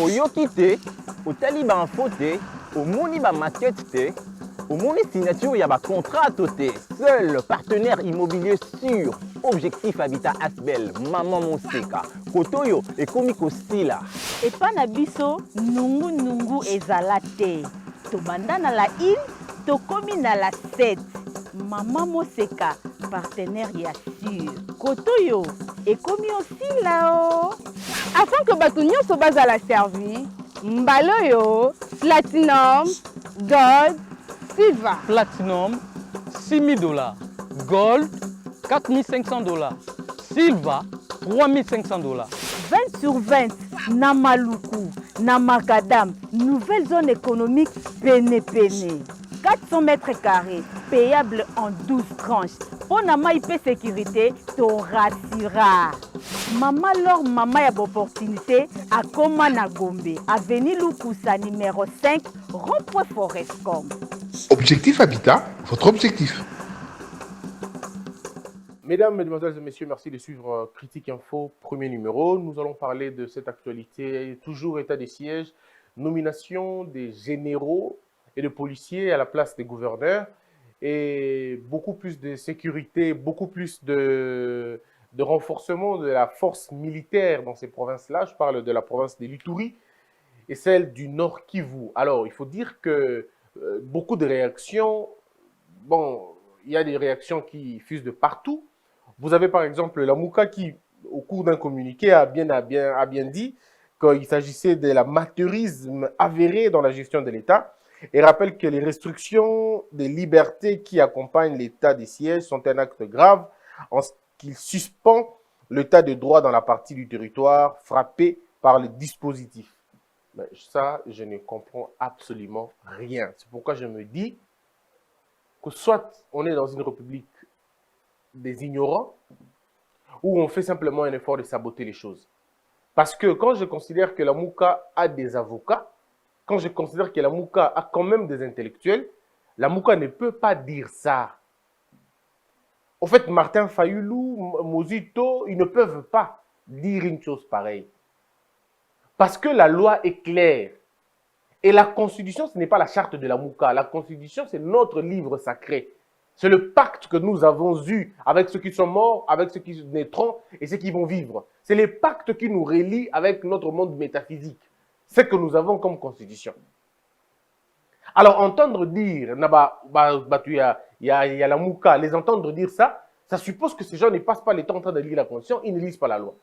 Oyoki te, otali ba info te, omoni ba maquette te, omoni signature ya ba contrat te. Seul partenaire immobilier sûr, Objectif Habitat Asbel, Maman Moseka. Kotoyo ekomi kosila. Epa na biso nungu nungu ezala te. Tobanda na la île, tokomi na la 7. Maman Moseka, partenaire ya sûr. Kotoyo ekomi osila o. Afin que bato nyonso bazala servi, mbaloyo, platinum, gold, silver. Platinum, $6,000. Gold, $4,500. Silver, $3,500. 20 sur 20, na Maluku, na Makadam, nouvelle zone économique Pene. 400 mètres carrés, payable en 12 tranches. Pour na IP sécurité, to rassura. Mama Lor Mama ya opportunité à Koma na Gombe, avenue Lukusa numéro 5, rond-point Forestcom. Objectif Habitat, votre objectif. Mesdames, Mesdemoiselles et Messieurs, merci de suivre Critique Info, premier numéro. Nous allons parler de cette actualité, toujours état des sièges, nomination des généraux et de policiers à la place des gouverneurs et beaucoup plus de sécurité, beaucoup plus de renforcement de la force militaire dans ces provinces-là. Je parle de la province de l'Ituri et celle du Nord Kivu. Alors, il faut dire que beaucoup de réactions, bon, il y a des réactions qui fusent de partout. Vous avez par exemple la Mouka qui, au cours d'un communiqué, a bien dit qu'il s'agissait de l'amateurisme avéré dans la gestion de l'État et rappelle que les restrictions des libertés qui accompagnent l'état des sièges sont un acte grave en ce qu'il suspend l'état de droit dans la partie du territoire frappée par le dispositif. Mais ça, je ne comprends absolument rien. C'est pourquoi je me dis que soit on est dans une république des ignorants, où on fait simplement un effort de saboter les choses. Parce que quand je considère que la Mouka a des avocats, quand je considère que la Mouka a quand même des intellectuels, la Mouka ne peut pas dire ça. En fait, Martin Fayoulou, Mozito, ils ne peuvent pas dire une chose pareille. Parce que la loi est claire. Et la Constitution, ce n'est pas la charte de la Mouka. La Constitution, c'est notre livre sacré. C'est le pacte que nous avons eu avec ceux qui sont morts, avec ceux qui naîtront et ceux qui vont vivre. C'est les pactes qui nous relient avec notre monde métaphysique. C'est ce que nous avons comme constitution. Alors, entendre dire, il y a la Mouka, les entendre dire ça, ça suppose que ces gens ne passent pas le temps en train de lire la constitution, ils ne lisent pas la loi.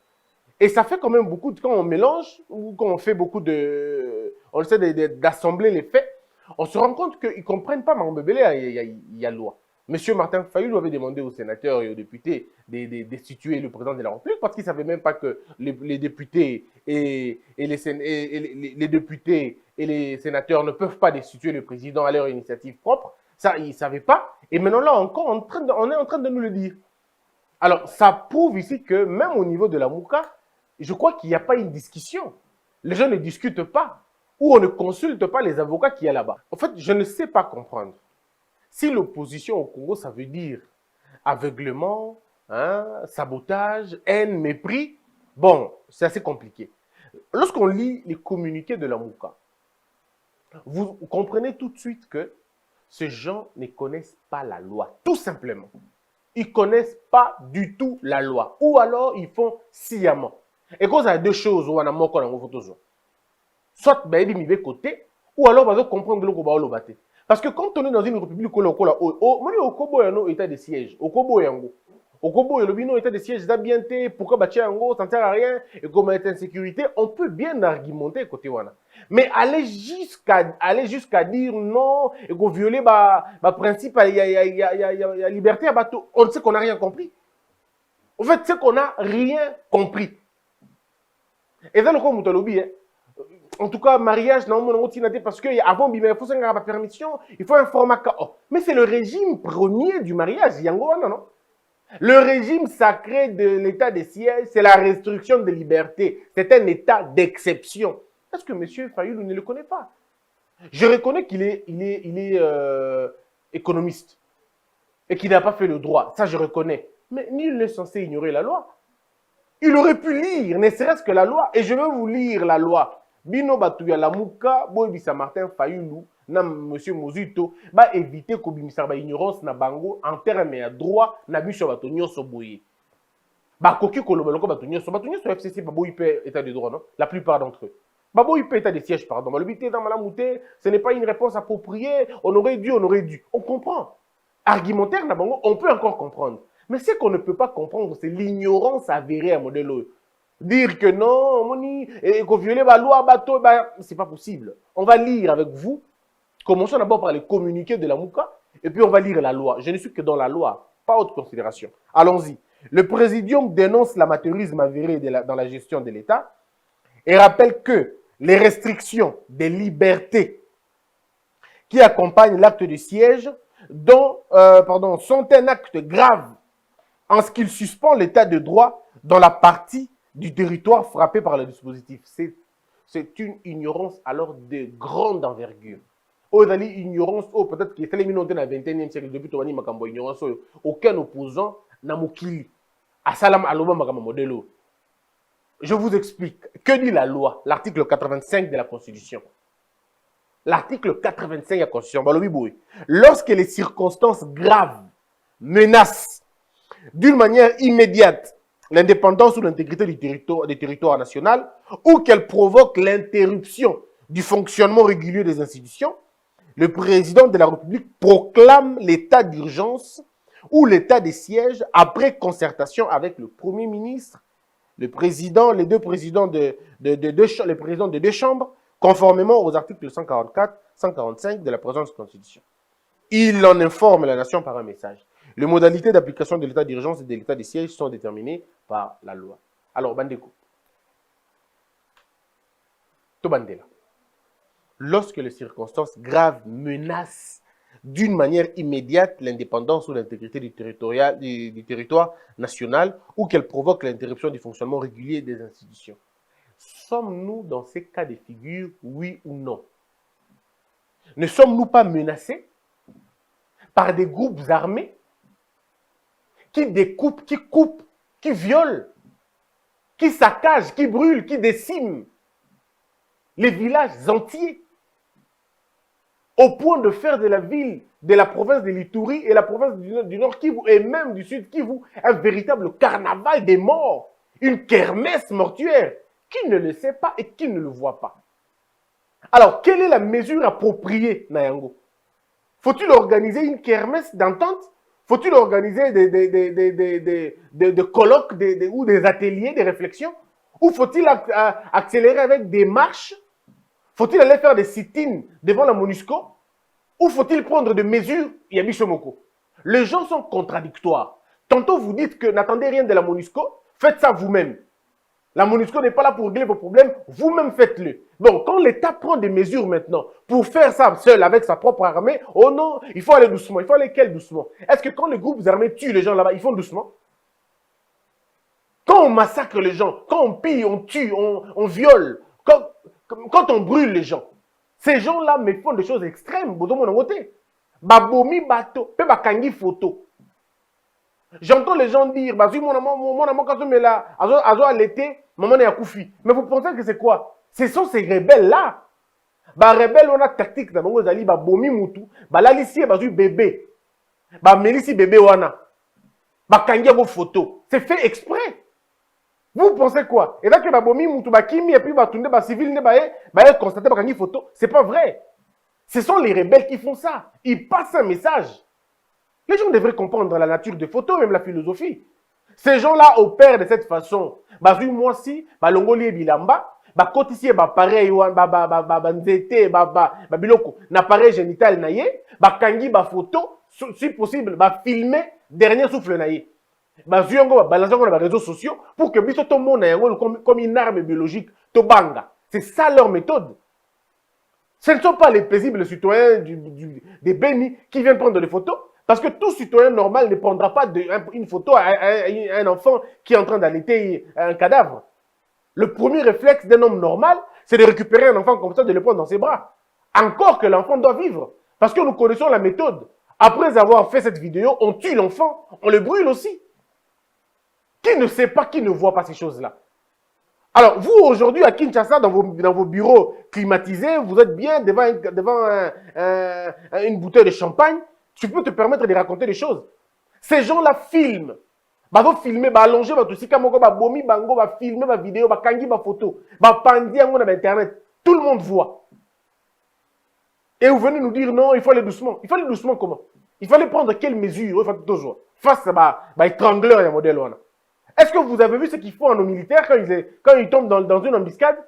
Et ça fait quand même beaucoup, quand on mélange, ou quand on fait beaucoup de... On essaie d'assembler les faits, on se rend compte qu'ils ne comprennent pas, il y a loi. Monsieur Martin Fayoulou avait demandé aux sénateurs et aux députés de destituer le président de la République parce qu'il ne savait même pas que les députés et les députés et les sénateurs ne peuvent pas destituer le président à leur initiative propre. Ça, ils ne savaient pas. Et maintenant, là encore, on est en train de nous le dire. Alors, ça prouve ici que même au niveau de la Mouka, je crois qu'il n'y a pas une discussion. Les gens ne discutent pas ou on ne consulte pas les avocats qu'il y a là-bas. En fait, je ne sais pas comprendre. Si l'opposition au Congo, ça veut dire aveuglement, sabotage, haine, mépris, bon, c'est assez compliqué. Lorsqu'on lit les communiqués de la Mouka, vous comprenez tout de suite que ces gens ne connaissent pas la loi, tout simplement. Ils ne connaissent pas du tout la loi. Ou alors, ils font sciemment. Et quand il y a deux choses, où on a moko dans vos photos, soit ils mis de côté, ou alors ils vont comprendre que l'on va battre. Parce que quand on est dans une république, on est état de siège. Okobo et le état de siège d'habienté, pourquoi bâtir en gros, ça ne sert à rien, et comme être en sécurité, on peut bien argumenter côté wana. Mais aller jusqu'à dire non, et qu'on violer ma principe, il y a liberté à bateau, on sait qu'on n'a rien compris. En fait, c'est qu'on n'a rien compris. Et ça, le coup, en tout cas, mariage, non, parce qu'avant, il faut une permission, il faut un format KO. Mais c'est le régime premier du mariage, non? Le régime sacré de l'état des sièges, c'est la restriction de liberté. C'est un état d'exception. Est-ce que M. Fayoulou ne le connaît pas? Je reconnais qu'il est économiste et qu'il n'a pas fait le droit. Ça, je reconnais. Mais nul n'est censé ignorer la loi. Il aurait pu lire, ne serait-ce que la loi. Et je vais vous lire la loi. bino batu ya Lamuka, boyebisa Martin Fayulu, na monsieur Mozuto, ba éviter kobimisa ba ignorance na bango en termes ya droit na biso bato nyonso boye. Ba koki koloba loko bato nyonso FCC ba boyi pe état de droit non, la plupart d'entre eux. Ba boyi pe état de siège pardon, ba lobité dans malamouté, ce n'est pas une réponse appropriée, on aurait dû. On comprend. Argumentaire na bango, on peut encore comprendre. Mais ce qu'on ne peut pas comprendre, c'est l'ignorance avérée à modèle. Dire que non, moni, et qu'on viole la loi, bateau, c'est pas possible. On va lire avec vous. Commençons d'abord par les communiqués de la Mouka, et puis on va lire la loi. Je ne suis que dans la loi, pas autre considération. Allons-y. Le présidium dénonce l'amateurisme avéré dans la gestion de l'État et rappelle que les restrictions des libertés qui accompagnent l'acte de siège sont un acte grave en ce qu'il suspend l'état de droit dans la partie du territoire frappé par le dispositif. C'est une ignorance alors de grande envergure. Une ignorance, peut-être qu'il est éliminé dans le 21e siècle, depuis que tu ignorance, aucun opposant n'a moukili. Assalam aloba makama modelo. Je vous explique. Que dit la loi? L'article 85 de la Constitution. L'article 85 de la Constitution. Lorsque les circonstances graves menacent d'une manière immédiate l'indépendance ou l'intégrité du territoire national, ou qu'elle provoque l'interruption du fonctionnement régulier des institutions, le président de la République proclame l'état d'urgence ou l'état de siège après concertation avec le Premier ministre, le président, les deux présidents de deux chambres, conformément aux articles 144, 145 de la présente Constitution. Il en informe la nation par un message. Les modalités d'application de l'état d'urgence et de l'état de siège sont déterminées par la loi. Alors, Bandeko. Tobandela. Lorsque les circonstances graves menacent d'une manière immédiate l'indépendance ou l'intégrité du territoire national ou qu'elle provoque l'interruption du fonctionnement régulier des institutions. Sommes-nous dans ces cas de figure, oui ou non? Ne sommes-nous pas menacés par des groupes armés qui découpent, qui coupent, qui violent, qui saccagent, qui brûlent, qui déciment les villages entiers, au point de faire de la ville, de la province de l'Ituri et la province du Nord Kivu et même du Sud Kivu un véritable carnaval des morts, une kermesse mortuaire. Qui ne le sait pas et qui ne le voit pas? Alors, quelle est la mesure appropriée, Nayango? Faut-il organiser une kermesse d'entente? Faut-il organiser des colloques ou des ateliers, des réflexions? Ou faut-il accélérer avec des marches? Faut-il aller faire des sit-ins devant la MONUSCO? Ou faut-il prendre des mesures Yabishomoko? Les gens sont contradictoires. Tantôt vous dites que n'attendez rien de la MONUSCO, faites ça vous-même. La MONUSCO n'est pas là pour régler vos problèmes, vous-même faites-le. Bon, quand l'État prend des mesures maintenant pour faire ça seul avec sa propre armée, oh non, il faut aller doucement. Il faut aller quel doucement? Est-ce que quand les groupes armés tuent les gens là-bas, ils font doucement? Quand on massacre les gens, quand on pille, on tue, on viole, quand on brûle les gens, ces gens-là me font des choses extrêmes. Babomi bateau, pe bakangi photo. J'entends les gens dire, bah, mon amant, quand on met là, à l'été, maman est à Koufi. Mais vous pensez que c'est quoi? Ce sont ces rebelles-là. Bah, rebelles, on a tactique, bah, Zali, bah, bomi moutou, bah, là, ici, bah, bébé. Bah, mélissi bébé, wana. Bah, kangi vos photos. C'est fait exprès. Vous pensez quoi? Et là, que bah, bomi moutou, bah, kimi, et puis, bah, tourné, bah, civil, bah, constaté, bah, kangi photo. C'est pas vrai. Ce sont les rebelles qui font ça. Ils passent un message. Les gens devraient comprendre la nature des photos, même la philosophie. Ces gens-là opèrent de cette façon. Bah, moi si, bah, longoli et bilamba, bah, quand ici, bah, pareil, bah, nzete, bah, biloko, n'appareil génital naïe, bah, kangi, bah, photo, si possible, bah, filmer, dernier souffle naïe. Bah, zuyongo, bah, balancer dans les réseaux sociaux, pour que, biso, tout le monde, comme une arme biologique, to banga. C'est ça leur méthode. Ce ne sont pas les paisibles citoyens des bénis qui viennent prendre des photos. Parce que tout citoyen normal ne prendra pas une photo à un enfant qui est en train d'allaiter un cadavre. Le premier réflexe d'un homme normal, c'est de récupérer un enfant comme ça, de le prendre dans ses bras. Encore que l'enfant doit vivre. Parce que nous connaissons la méthode. Après avoir fait cette vidéo, on tue l'enfant, on le brûle aussi. Qui ne sait pas, qui ne voit pas ces choses-là? Alors, vous, aujourd'hui, à Kinshasa, dans vos bureaux climatisés, vous êtes bien devant une bouteille de champagne, tu peux te permettre de raconter des choses. Ces gens-là filment. Ils filmer, allonger, bomi, bango, filmer, vidéo, kangi, photo, pandi, internet. Tout le monde voit. Et vous venez nous dire non, il faut aller doucement. Il faut aller doucement comment? Il fallait prendre quelles mesures? Il faut toujours face à étrangleur et modèle. Est-ce que vous avez vu ce qu'ils font à nos militaires quand ils tombent dans une embuscade?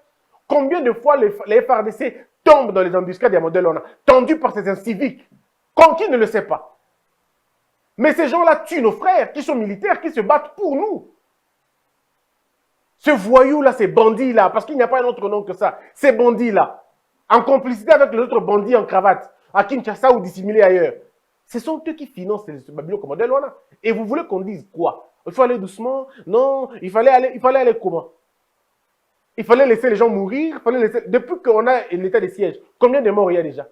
Combien de fois les FARDC tombent dans les embuscades et modèles tendus par ces inciviques? Qui ne le sait pas? Mais ces gens-là tuent nos frères qui sont militaires, qui se battent pour nous. Ce voyou-là, ces bandits-là, parce qu'il n'y a pas un autre nom que ça, ces bandits-là, en complicité avec les autres bandits en cravate, à Kinshasa ou dissimulés ailleurs, ce sont eux qui financent ce Babylone comme modèle. Et vous voulez qu'on dise quoi? Il faut aller doucement? Non, il fallait aller comment? Il fallait laisser les gens mourir? Depuis qu'on a l'état de siège, combien de morts il y a déjà?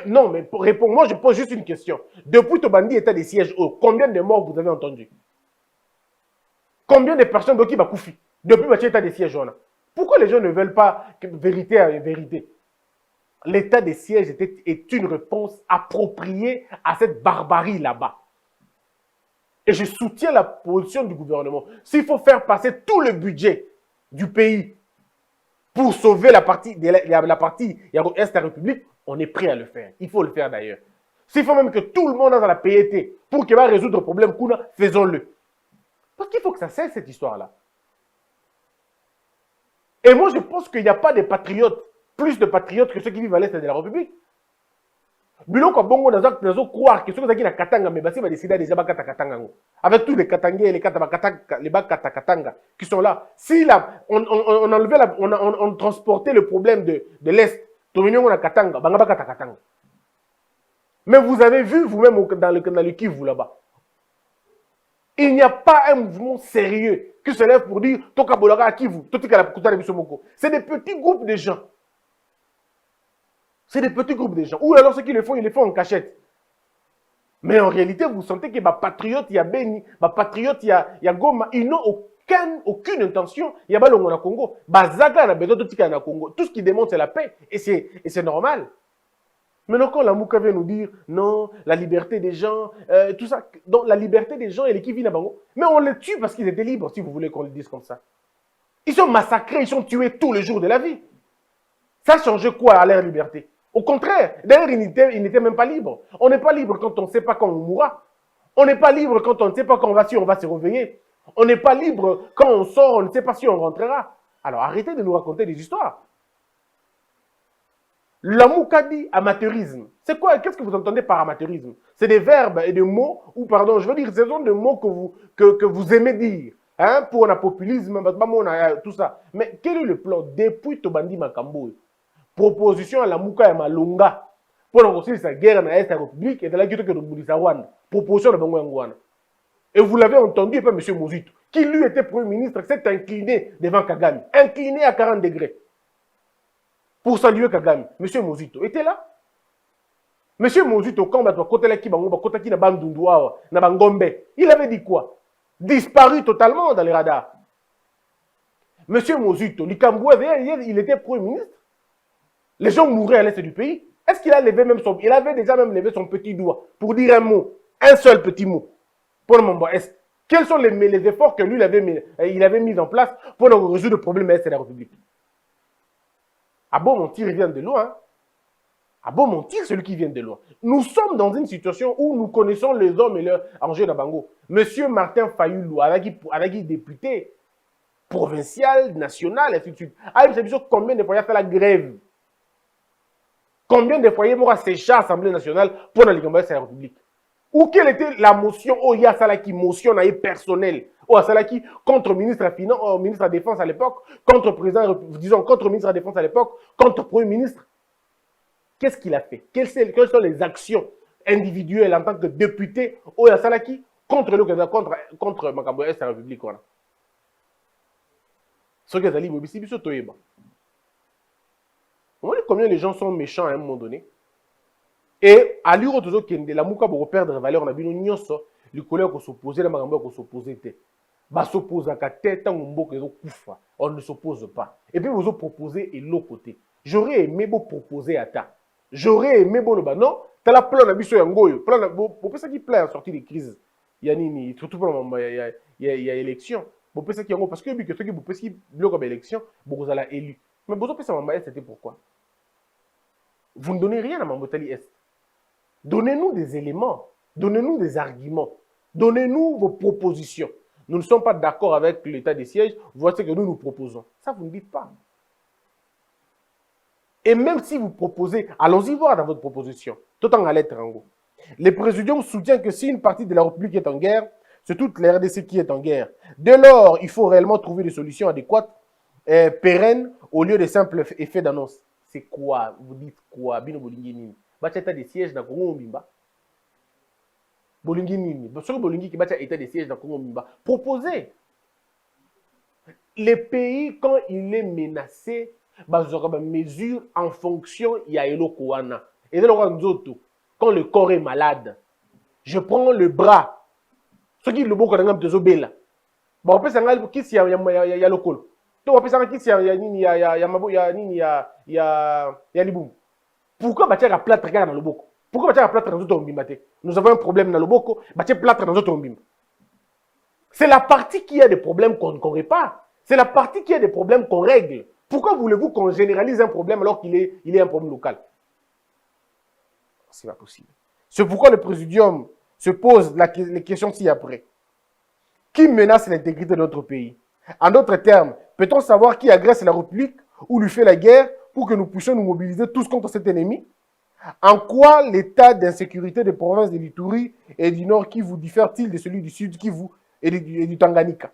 Non, mais réponds-moi, je pose juste une question. Depuis Tobandi état de siège, combien de morts vous avez entendu? Combien de personnes qui va couper depuis l'état de siège? Pourquoi les gens ne veulent pas vérité à vérité? L'état de siège est une réponse appropriée à cette barbarie là-bas. Et je soutiens la position du gouvernement. S'il faut faire passer tout le budget du pays pour sauver la partie Est de la République, on est prêt à le faire. Il faut le faire d'ailleurs. S'il faut même que tout le monde ait la PET pour qu'il va résoudre le problème, faisons-le. Parce qu'il faut que ça cesse cette histoire-là. Et moi, je pense qu'il n'y a pas de patriotes, plus de patriotes que ceux qui vivent à l'Est de la République. Biloko bongo nazo croire que ceux qui sont à Katanga, mais va décider déjà à Katanga. Avec tous les Katangais et les Katanga qui sont là. Si là, on transportait le problème de l'Est, mais vous avez vu vous-même dans le Kivu là-bas. Il n'y a pas un mouvement sérieux qui se lève pour dire Toka Bolaka à Kivu, c'est des petits groupes de gens. C'est des petits groupes de gens. Ou alors ceux qui le font, ils le font en cachette. Mais en réalité, vous sentez que les patriotes, il y a Beni, les patriotes, il y a Goma, ils n'ont aucune intention. Il y a Balongo na Congo. Bazaga na besoin de na Congo. Tout ce qui démontre, c'est la paix. Et c'est normal. Maintenant, quand la Mouka vient nous dire non, la liberté des gens, tout ça. Donc, la liberté des gens, elle est qui vit à Bango. Mais on les tue parce qu'ils étaient libres, si vous voulez qu'on le dise comme ça. Ils sont massacrés, ils sont tués tous les jours de la vie. Ça change quoi à leur liberté? Au contraire, d'ailleurs, ils n'étaient même pas libres. On n'est pas libre quand on ne sait pas quand on mourra. On n'est pas libre quand on ne sait pas quand on va se réveiller. On n'est pas libre quand on sort, on ne sait pas si on rentrera. Alors arrêtez de nous raconter des histoires. Lamouka dit amateurisme. C'est quoi? Qu'est-ce que vous entendez par amateurisme? C'est des verbes et des mots, ou pardon, je veux dire, ce sont des mots que vous aimez dire. Hein, pour un populisme, tout ça. Mais quel est le plan? Depuis Tobandi Makambo, proposition à la Mouka et Malunga pour négocier sa guerre dans l'Est de la République et dans la guerre de Rwanda. Proposition de Bangouangouana. Et vous l'avez entendu, M. Mozito, qui lui était Premier ministre, s'est incliné devant Kagame. Incliné à 40 degrés. Pour saluer Kagame. M. Mozito était là. M. Mozito, quand il avait dit quoi? Disparu totalement dans les radars. M. Mozito, il était Premier ministre. Les gens mouraient à l'est du pays. Est-ce qu'il a levé même il avait déjà même levé son petit doigt pour dire un mot, un seul petit mot pour le Mamba Est? Quels sont les efforts que lui il avait mis en place pour résoudre le problème Est de la République? À beau mentir, il vient de loin. À beau mentir, celui qui vient de loin. Nous sommes dans une situation où nous connaissons les hommes et leurs enjeux d'Abango. Monsieur Martin Fayoulou, avec député provincial, national, et ainsi de suite. Combien de fois il a fait la grève? Combien de foyers m'ont séché à l'Assemblée nationale pour la Ligue de la République? Ou quelle était la motion, il y a ça qui motion personnelle, contre ministre de la Finance, ministre de la Défense à l'époque, contre président, disons, contre ministre de la Défense à l'époque, contre Premier ministre? Qu'est-ce qu'il a fait? Quelles sont les actions individuelles en tant que député, au Salaki, contre Makambo Est de la République? Ce que Zali Mobisi, Biso Toyeba. Vous voyez combien les gens sont méchants à un moment donné? Et à l'Uro Tozo Kende, la Mouka pour perdre valeur, on a vu une nyonso, les collègues qui s'opposaient, les Magambo qui s'opposaient. bah s'oppose à tête tant on ne s'oppose pas. Et puis vous proposez et l'autre côté. J'aurais aimé vous proposer à ta. J'aurais aimé vous le bah non, t'as la plan d'habitude sur un goyo, plan de ça qui plaît à sortir des crises. Il y a ni surtout pour le moment il y a élection. Vous pensez qu'il y a parce que ceux qui vous pensez qu'il y a élection, vous allez élu. Mais vous pensez que c'était pourquoi? Vous ne donnez rien à Mambotali Est. Donnez-nous des éléments, donnez-nous des arguments, donnez-nous vos propositions. Nous ne sommes pas d'accord avec l'état des sièges, voici ce que nous proposons. Ça, vous ne dites pas. Et même si vous proposez, allons-y voir dans votre proposition, tout en lettre en gros. Le présidium soutient que si une partie de la République est en guerre, c'est toute la RDC qui est en guerre. Dès lors, il faut réellement trouver des solutions adéquates, pérennes, au lieu de simples effets d'annonce. C'est quoi? Vous dites quoi? Bino Bolingi Nini. Bacheta des sièges dans Congo Mbimba. Bolingi Nini. Sur Bolingi qui bâtit état des sièges dans Congo Mbimba. Proposez. Les pays, quand il est menacé, ils auront des mesures en fonction il y a Elo Kouana. Et quand le corps est malade, je prends le bras. Ce qui est le bon quand on a besoin de là. On peut s'engager qui s'il y a le col. On peut s'engager qui s'il y a Liboum. Pourquoi bâtir la plate dans le boko? Pourquoi bâtir la plate dans notre ombimba? Nous avons un problème dans le boko, bâtir plate dans notre ombimba. C'est la partie qui a des problèmes qu'on ne répare. C'est la partie qui a des problèmes qu'on règle. Pourquoi voulez-vous qu'on généralise un problème alors qu'il est un problème local? C'est pas possible. C'est pourquoi le présidium se pose les questions ci-après. Qui menace l'intégrité de notre pays? En d'autres termes, peut-on savoir qui agresse la République ou lui fait la guerre pour que nous puissions nous mobiliser tous contre cet ennemi? En quoi l'état d'insécurité des provinces de l'Ituri et du Nord Kivu diffère-t-il de celui du Sud Kivu et du Tanganyika?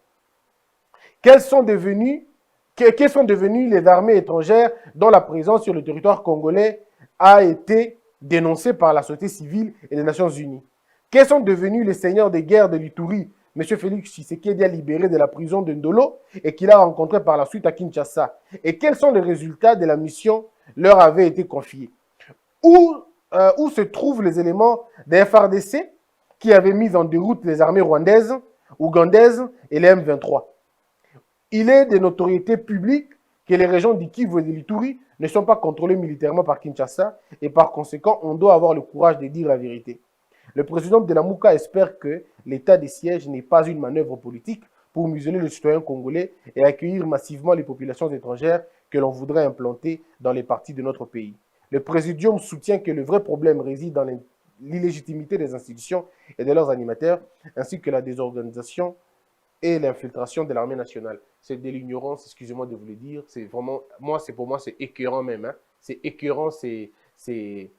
Quelles sont devenues les armées étrangères dont la présence sur le territoire congolais a été dénoncée par la société civile et les Nations Unies? Quels sont devenus les seigneurs des guerres de l'Ituri, M. Félix Tshisekedi a libéré de la prison de Ndolo et qu'il a rencontré par la suite à Kinshasa? Et quels sont les résultats de la mission leur avait été confiée? Où se trouvent les éléments des FARDC qui avaient mis en déroute les armées rwandaises, ougandaises et les M23? Il est de notoriété publique que les régions d'Ikivu et de l'Ituri ne sont pas contrôlées militairement par Kinshasa et par conséquent, on doit avoir le courage de dire la vérité. Le président de la Mouka espère que l'état des sièges n'est pas une manœuvre politique pour museler les citoyens congolais et accueillir massivement les populations étrangères que l'on voudrait implanter dans les parties de notre pays. Le présidium soutient que le vrai problème réside dans l'illégitimité des institutions et de leurs animateurs, ainsi que la désorganisation et l'infiltration de l'armée nationale. C'est de l'ignorance, excusez-moi de vous le dire, c'est vraiment, pour moi, c'est écœurant même. Hein. C'est écœurant, les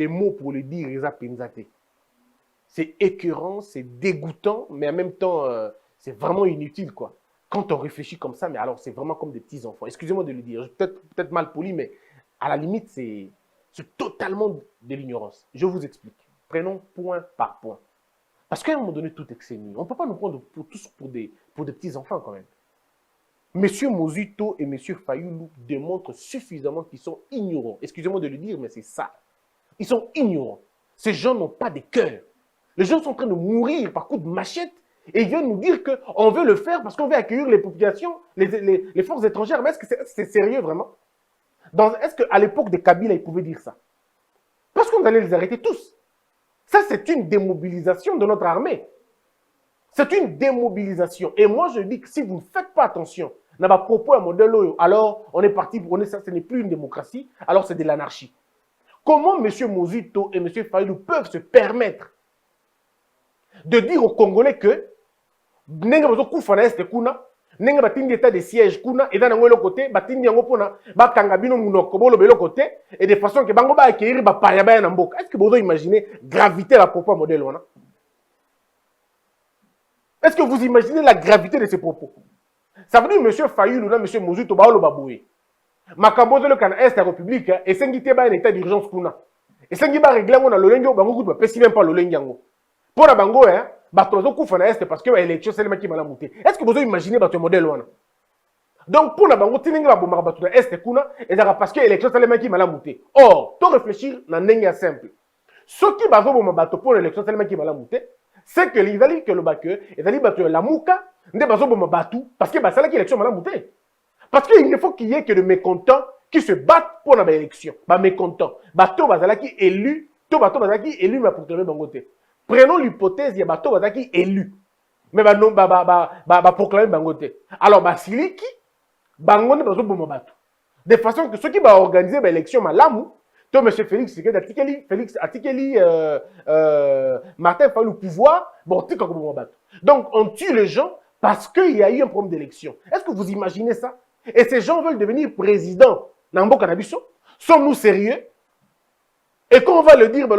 mots pour le dire, c'est écœurant, c'est dégoûtant, mais en même temps, c'est vraiment inutile, quoi. Quand on réfléchit comme ça, mais alors c'est vraiment comme des petits enfants. Excusez-moi de le dire, peut-être mal poli, mais à la limite, c'est totalement de l'ignorance. Je vous explique. Prenons point par point. Parce qu'à un moment donné, tout est exémé. On ne peut pas nous prendre tous pour des petits enfants quand même. Monsieur Mozito et Monsieur Fayoulou démontrent suffisamment qu'ils sont ignorants. Excusez-moi de le dire, mais c'est ça. Ils sont ignorants. Ces gens n'ont pas de cœur. Les gens sont en train de mourir par coups de machette et ils viennent nous dire qu'on veut le faire parce qu'on veut accueillir les populations, les forces étrangères. Mais est-ce que c'est sérieux vraiment? Est-ce qu'à l'époque de Kabila, ils pouvaient dire ça? Parce qu'on allait les arrêter tous. Ça, c'est une démobilisation de notre armée. C'est une démobilisation. Et moi, je dis que si vous ne faites pas attention, n'a pas propos un modèle, alors on est parti, ça, ce n'est plus une démocratie, alors c'est de l'anarchie. Comment M. Mozito et M. Fayoulou peuvent se permettre de dire aux Congolais que nenga bazo kufa na este kuna nenga batindi état de siège kuna et dans le côté batindi yango pona bakanga bino munoko bolo belo côté et de façon que bango ba accueillir ba paya ba na mboka. Est-ce que vous imaginez gravité la propos modèle wana? Est-ce que vous imaginez la gravité de ces propos? Ça veut dire M. Fayoulou na M. Mozito ba olo baboué makambozo le kana est la République et sengité ba un état d'urgence kuna et sengi ba régler ngona lolengo bango kutu ba pesi même pas lolengo yango. Pour la bango, hein, bateau coup est parce que l'élection c'est le mec qui m'a monté. Est-ce que vous imaginez votre modèle là? Donc pour la bango, tininga la bomba bateau est kuna et parce que l'élection c'est le mec qui m'a monté. Or, tout réfléchir na nenga simple. Ce qui va bomba bateau pour l'élection c'est le mec qui m'a monté. c'est que l'Italie que le bac, l'Italie battu la mouka, ne baso bon batu, parce que bah ça là qui élection madame bouté. Parce qu'il ne faut qu'il y ait que de mécontents qui se battent pour la élection. Bah mécontents. Bato bazala qui élu, to bato bazala qui élu mais pour proclamer bangoté. Prenons l'hypothèse, il y a bato bazala qui élu. Mais bah non bah proclamer bangoté. Alors bah siliki bangonde baso bon batu. De façon que ceux qui vont organiser l'élection malamou, toi, M. Félix Atikeli, Martin Fayou le pouvoir, bon, donc on tue les gens parce qu'il y a eu un problème d'élection. Est-ce que vous imaginez ça? Et ces gens veulent devenir présidents. Nambo Kanabiso, sommes-nous sérieux? Et quand on va le dire,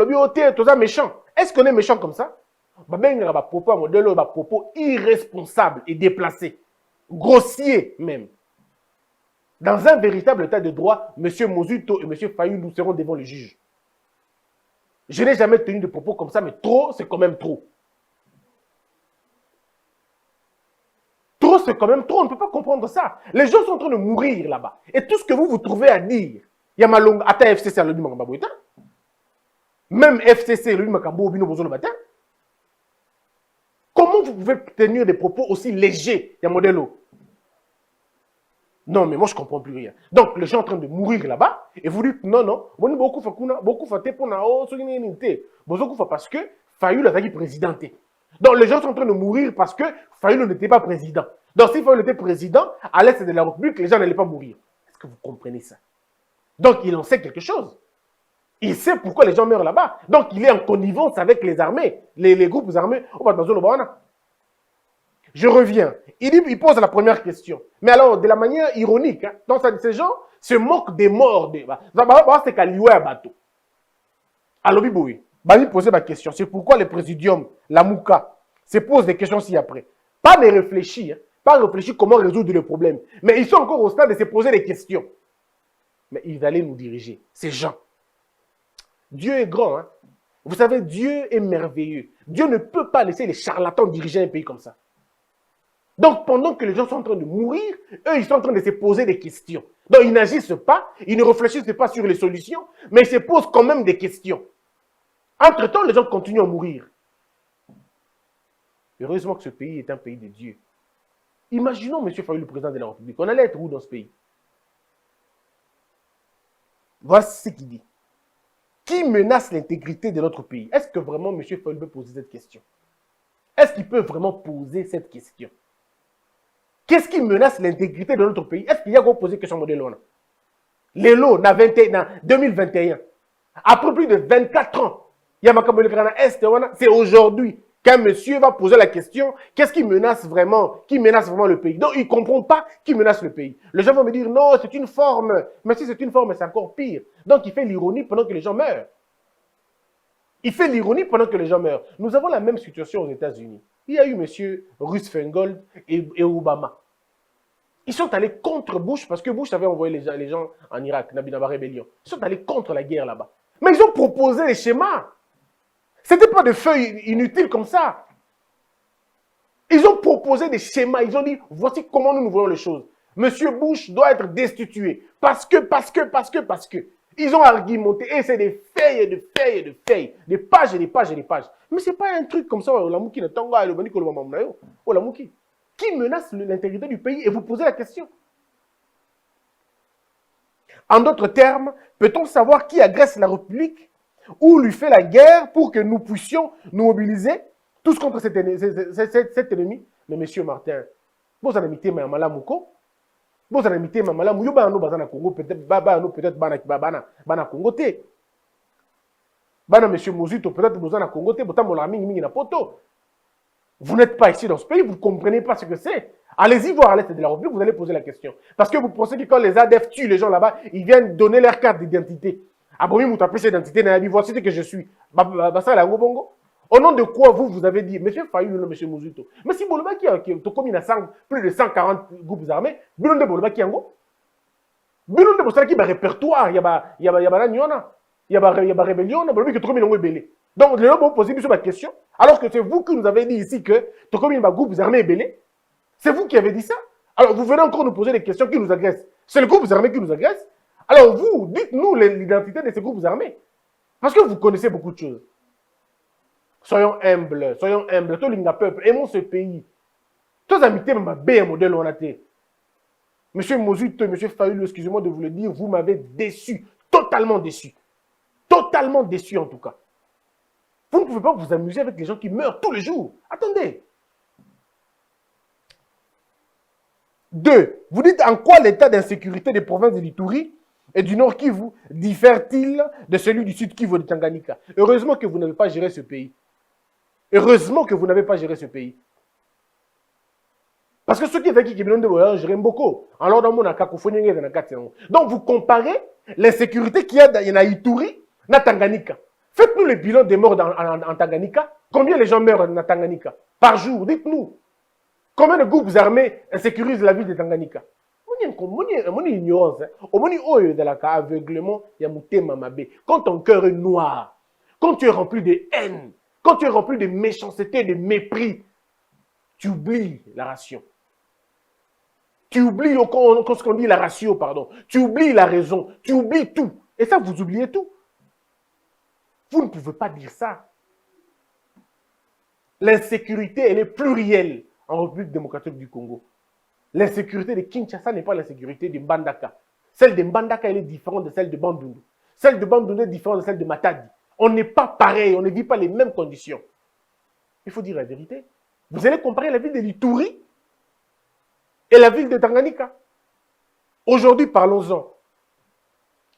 tout ça méchant. Est-ce qu'on est méchant comme ça? Propos irresponsable et déplacé, grossier même. Dans un véritable état de droit, M. Mozuto et M. Fayou, nous serons devant le juge. Je n'ai jamais tenu de propos comme ça, mais trop, c'est quand même trop. Trop, c'est quand même trop. On ne peut pas comprendre ça. Les gens sont en train de mourir là-bas. Et tout ce que vous trouvez à dire, il y a ma longue. Attends, FCC, à l'Odi Makambaboueta. Même FCC, l'Odi Makambaboueta, besoin de matin. Comment vous pouvez tenir des propos aussi légers? Il y a modèle. Non, mais moi, je ne comprends plus rien. Donc, les gens sont en train de mourir là-bas, et vous dites, non, non, beaucoup fait pour Nao, parce que Fayou l'a dit présidenté. Donc, les gens sont en train de mourir parce que Fayou n'était pas président. Donc, si Fayou était président, à l'est de la République, les gens n'allaient pas mourir. Est-ce que vous comprenez ça? Donc, il en sait quelque chose. Il sait pourquoi les gens meurent là-bas. Donc, il est en connivence avec les armées, les groupes armés. Je reviens. Il pose la première question. Mais alors, de la manière ironique, hein, donc ces gens se moquent des morts. C'est qu'à l'Ioué à bateau. Alors, il pose ma question. C'est pourquoi le présidium, la Mouka, se pose des questions ci-après. Pas de réfléchir, pas réfléchir comment résoudre le problème. Mais ils sont encore au stade de se poser des questions. Mais ils allaient nous diriger, ces gens. Dieu est grand. Hein? Vous savez, Dieu est merveilleux. Dieu ne peut pas laisser les charlatans diriger un pays comme ça. Donc, pendant que les gens sont en train de mourir, eux, ils sont en train de se poser des questions. Donc, ils n'agissent pas, ils ne réfléchissent pas sur les solutions, mais ils se posent quand même des questions. Entre-temps, les gens continuent à mourir. Heureusement que ce pays est un pays de Dieu. Imaginons, M. Fayou, le président de la République, on allait être où dans ce pays? Voici ce qu'il dit. Qui menace l'intégrité de notre pays? Est-ce que vraiment M. Fayou peut poser cette question? Est-ce qu'il peut vraiment poser cette question? Qu'est-ce qui menace l'intégrité de notre pays? Est-ce qu'il y a qu'on poser question modèle là? Les lots, en 2021, après plus de 24 ans, c'est aujourd'hui qu'un monsieur va poser la question, qu'est-ce qui menace vraiment le pays? Donc, il ne comprend pas qui menace le pays. Les gens vont me dire, non, c'est une forme. Mais si c'est une forme, c'est encore pire. Donc, il fait l'ironie pendant que les gens meurent. Il fait l'ironie pendant que les gens meurent. Nous avons la même situation aux États-Unis. Il y a eu M. Rumsfeld et Obama. Ils sont allés contre Bush parce que Bush avait envoyé les gens en Irak, Nabinaba Rébellion. Ils sont allés contre la guerre là-bas. Mais ils ont proposé des schémas. Ce n'était pas des feuilles inutiles comme ça. Ils ont proposé des schémas. Ils ont dit, voici comment nous voyons les choses. Monsieur Bush doit être destitué. Parce que. Ils ont argumenté. Et c'est des feuilles et des feuilles et des feuilles. Des pages et des pages et des pages. Mais ce n'est pas un truc comme ça. Qui menace l'intégrité du pays? Et vous posez la question. En d'autres termes, peut-on savoir qui agresse la République ou lui fait la guerre pour que nous puissions nous mobiliser tous contre cet ennemi? Mais monsieur Martin, vous avez imité Malamouko, vous avez imité Malamou, vous avez imité Congo, peut-être Bana Congo, Bana monsieur Mozuto, peut-être vous avez Congo, vous n'êtes pas ici dans ce pays, vous ne comprenez pas ce que c'est. Allez-y voir à l'est de la République, vous allez poser la question. Parce que vous pensez que quand les ADF tuent les gens là-bas, ils viennent donner leur carte d'identité. Abomi vous tapez cette identité, voici ce que je suis. Au nom de quoi vous avez dit, monsieur Fayou, monsieur Mozuto. Mais si Boloba qui a comme il a plus de 140 groupes armés, Bilon de Boloba qui a Bilon de Boloba qui a un répertoire, il y a rébellion, Boloba qui a trop mis belé. Donc, les gens vont poser sur ma question, alors que c'est vous qui nous avez dit ici que Tokomi a groupes armés belé. C'est vous qui avez dit ça. Alors, vous venez encore nous poser des questions qui nous agressent. C'est le groupe armé qui nous agresse. Alors, vous, dites-nous l'identité de ces groupes armés. Parce que vous connaissez beaucoup de choses. Soyons humbles, soyons humbles. Tout le peuple, aimons ce pays. Tous amis, ma bien modèle on a été. Monsieur Mozuto, monsieur Fayoulou, excusez-moi de vous le dire, vous m'avez déçu, totalement déçu. Totalement déçu en tout cas. Vous ne pouvez pas vous amuser avec les gens qui meurent tous les jours. Attendez. 2. Vous dites en quoi l'état d'insécurité des provinces de l'Ituri et du Nord Kivu diffère-t-il de celui du Sud Kivu et de Tanganyika? Heureusement que vous n'avez pas géré ce pays. Heureusement que vous n'avez pas géré ce pays. Parce que ceux qui étaient qui me gèrent beaucoup. Alors, dans mon cacophonie, donc, vous comparez l'insécurité qu'il y a dans Ituri et Tanganyika. Faites-nous le bilan des morts en Tanganyika. Combien les gens meurent en Tanganyika par jour? Dites-nous. Combien de groupes armés insécurisent la ville de Tanganyika? Mon ignorance. Mon aveuglement, il y a mon thème mabé. Quand ton cœur est noir, quand tu es rempli de haine, quand tu es rempli de méchanceté, de mépris, tu oublies la ration. Tu oublies ce qu'on dit la ratio, pardon. Tu oublies la raison. Tu oublies tout. Et ça, vous oubliez tout. Vous ne pouvez pas dire ça. L'insécurité, elle est plurielle en République démocratique du Congo. L'insécurité de Kinshasa n'est pas l'insécurité de Mbandaka. Celle de Mbandaka, elle est différente de celle de Bandundu. Celle de Bandundu est différente de celle de Matadi. On n'est pas pareil, on ne vit pas les mêmes conditions. Il faut dire la vérité. Vous allez comparer la ville de l'Ituri et la ville de Tanganyika. Aujourd'hui, parlons-en.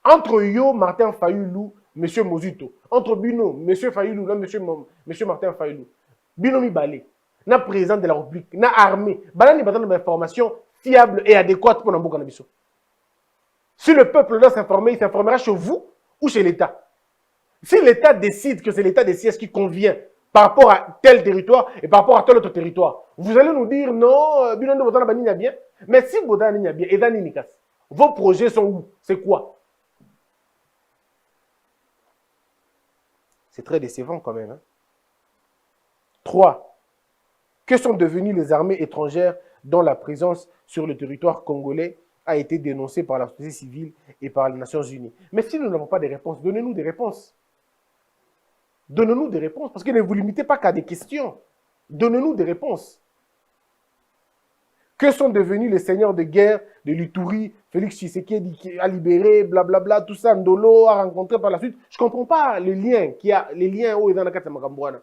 Entre Yo, Martin Fayoulou, M. Mozuto, entre Bino, M. Fayoulou, là, M. Martin Fayoulou, Bino Mibale, na président de la République, na armée, banani besoin d'informations fiables et adéquates pour Nambo Kanabiso. Si le peuple doit s'informer, il s'informera chez vous ou chez l'État. Si l'État décide que c'est l'État des sièges qui convient par rapport à tel territoire et par rapport à tel autre territoire, vous allez nous dire non, Bino de Botana Bani bien. Mais si Botana Bani bien, et Dani Nikas, vos projets sont où? C'est quoi? C'est très décevant quand même. Hein? 3. Que sont devenues les armées étrangères dont la présence sur le territoire congolais a été dénoncée par la société civile et par les Nations Unies? Mais si nous n'avons pas de réponses, donnez-nous des réponses. Donnez-nous des réponses, parce que ne vous limitez pas qu'à des questions. Donnez-nous des réponses. Que sont devenus les seigneurs de guerre de l'Ituri, Félix Tshisekedi qui a libéré, blablabla, tout ça, Ndolo a rencontré par la suite? Je ne comprends pas les liens qu'il y a, les liens où ils dans la carte Makambouana.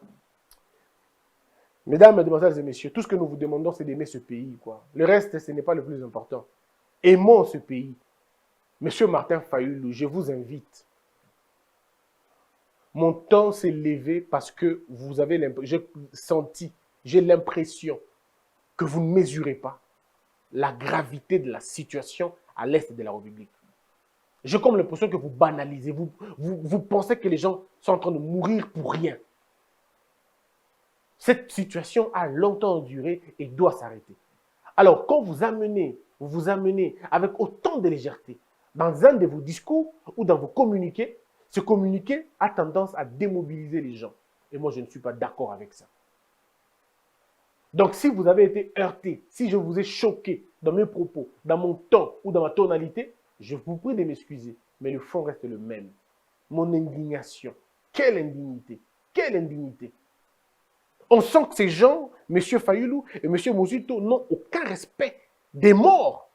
Mesdames, Mesdemoiselles et Messieurs, tout ce que nous vous demandons, c'est d'aimer ce pays, quoi. Le reste, ce n'est pas le plus important. Aimons ce pays. Monsieur Martin Fayoulou, je vous invite. Mon temps s'est levé parce que vous avez j'ai l'impression que vous ne mesurez pas la gravité de la situation à l'est de la République. J'ai comme l'impression que vous banalisez, vous pensez que les gens sont en train de mourir pour rien. Cette situation a longtemps duré et doit s'arrêter. Alors, quand vous vous amenez avec autant de légèreté dans un de vos discours ou dans vos communiqués, ce communiqué a tendance à démobiliser les gens. Et moi, je ne suis pas d'accord avec ça. Donc, si vous avez été heurté, si je vous ai choqué dans mes propos, dans mon ton ou dans ma tonalité, je vous prie de m'excuser. Mais le fond reste le même. Mon indignation. Quelle indignité! Quelle indignité! On sent que ces gens, M. Fayoulou et M. Mozuto, n'ont aucun respect des morts.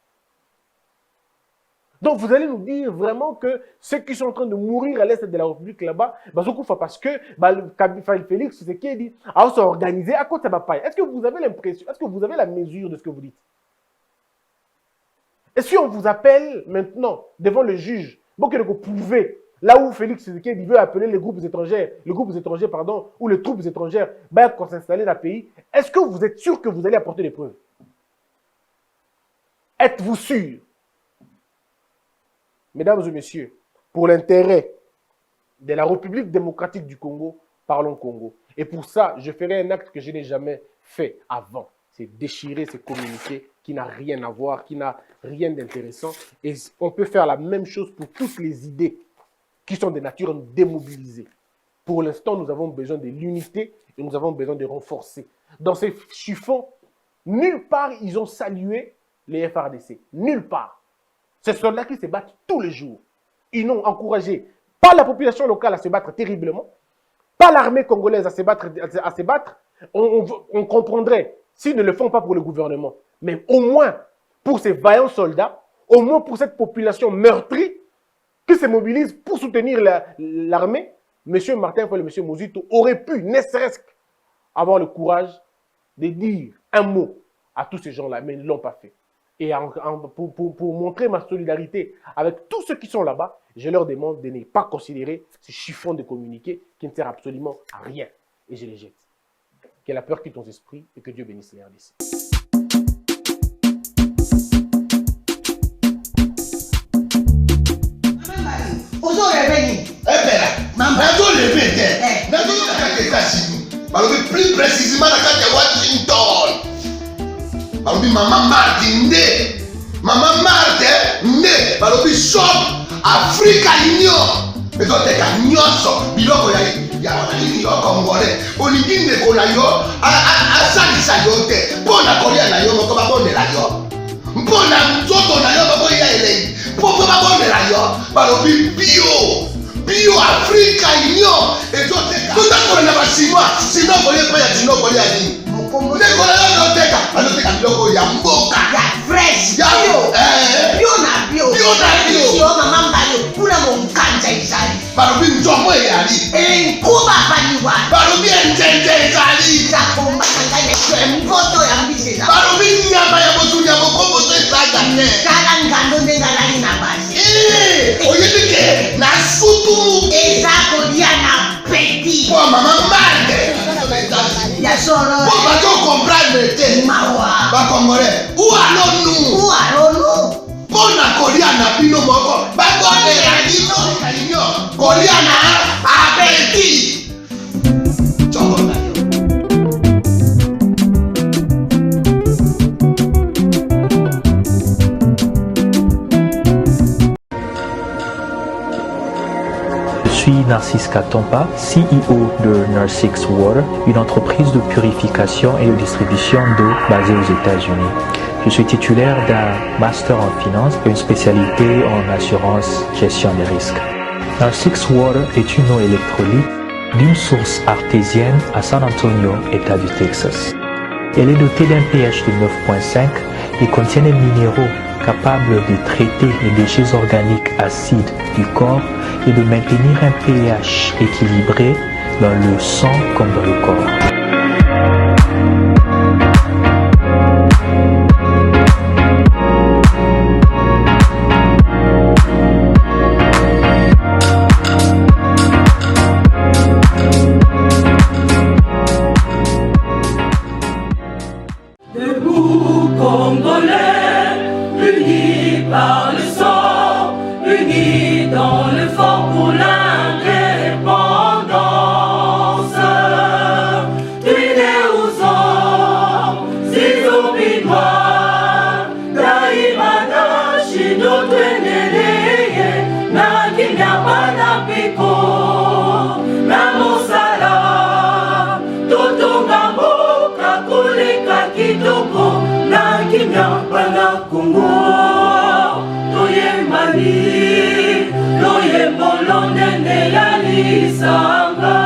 Donc, vous allez nous dire vraiment que ceux qui sont en train de mourir à l'est de la République là-bas, parce que Félix, c'est qui dit, à s'organiser à côté de la paille. Est-ce que vous avez l'impression, est-ce que vous avez la mesure de ce que vous dites? Et si on vous appelle maintenant devant le juge, bon que vous pouvez, là où Félix Tshisekedi veut appeler les groupes étrangers, ou les troupes étrangères, pour s'installer dans le pays, est-ce que vous êtes sûr que vous allez apporter des preuves? Êtes-vous sûr? Mesdames et messieurs, pour l'intérêt de la République démocratique du Congo, parlons Congo. Et pour ça, je ferai un acte que je n'ai jamais fait avant. C'est déchirer ces communiqués qui n'a rien à voir, qui n'a rien d'intéressant. Et on peut faire la même chose pour toutes les idées qui sont de nature à nous démobiliser. Pour l'instant, nous avons besoin de l'unité et nous avons besoin de renforcer. Dans ces chiffons, nulle part ils ont salué les FRDC. Nulle part. Ce sont là qui se battent tous les jours. Ils n'ont encouragé pas la population locale à se battre terriblement. pas l'armée congolaise à se battre, on comprendrait s'ils ne le font pas pour le gouvernement. Mais au moins pour ces vaillants soldats, au moins pour cette population meurtrie qui se mobilise pour soutenir l'armée, M. Martin Fayulu et M. Muzito auraient pu, ne serait-ce qu'avoir le courage de dire un mot à tous ces gens-là, mais ils ne l'ont pas fait. Et pour montrer ma solidarité avec tous ceux qui sont là-bas, je leur demande de ne pas considérer ce chiffon de communiqué qui ne sert absolument à rien. Et je les jette. Que la peur quitte ton esprit et que Dieu bénisse les RDC. Plus précisément dans Washington. Maman Martin Nde. Maman Martin Nde. Balobi shop Africa Union. Mais toi t'es qu'à nyonso. Biloko ya nini yo congolais. Olingi ndeko na yo asalisa yo te. Mpona kolia na yo moko babondela yo. Mpona nzoto na yo bako ya elei. Mpo babondela yo. Balobi bio Africa Union. Et toi t'es qu'à. Tout à na basinois. Sinon kolie pa ya tino kolia nini. Ndeko na yo noteka. Anoteka biloko ya mboka. Ya fresh. Ya bio na bio. Bio na bio. Yo mama mbayo. Kuna monkanja izali. Balobi nzomo eyali. Nkuba paniwa. Balobi enjenje ezali. Zakomba kangane kwe mpoto ya mbise za. Balobi nyama ya motu ya mokombo to ezaga ne. Kala ngando ndenga lali na basi. Oyebike na sutu. Ezako dia na peti. Po mama mande. Ya solo. Po bato comprendre te. Mawa. Ba Congolais. Où allons-nous? Pona kolia na bino moko. Ba kondela bino kalinyo. Kolia na abeti. Choko na yo. Je suis Narcisse Katompa, CEO de Narsix Water, une entreprise de purification et de distribution d'eau basée aux États-Unis. Je suis titulaire d'un master en finance et une spécialité en assurance gestion des risques. Narsix Water est une eau électrolyte d'une source artésienne à San Antonio, État du Texas. Elle est dotée d'un pH de 9.5 et contient des minéraux capables de traiter les déchets organiques acides du corps et de maintenir un pH équilibré dans le sang comme dans le corps. Debout Congolais, unis par le sang, unis dans le fort pour l'indépendance. Unis aux hommes, si obinois, daimana shido tweneleye, na kinyamana piko, na mosala, totongambo kakulika kitoko, na kinyamana kungo, toyembali, toyembolo nene ya lisanga.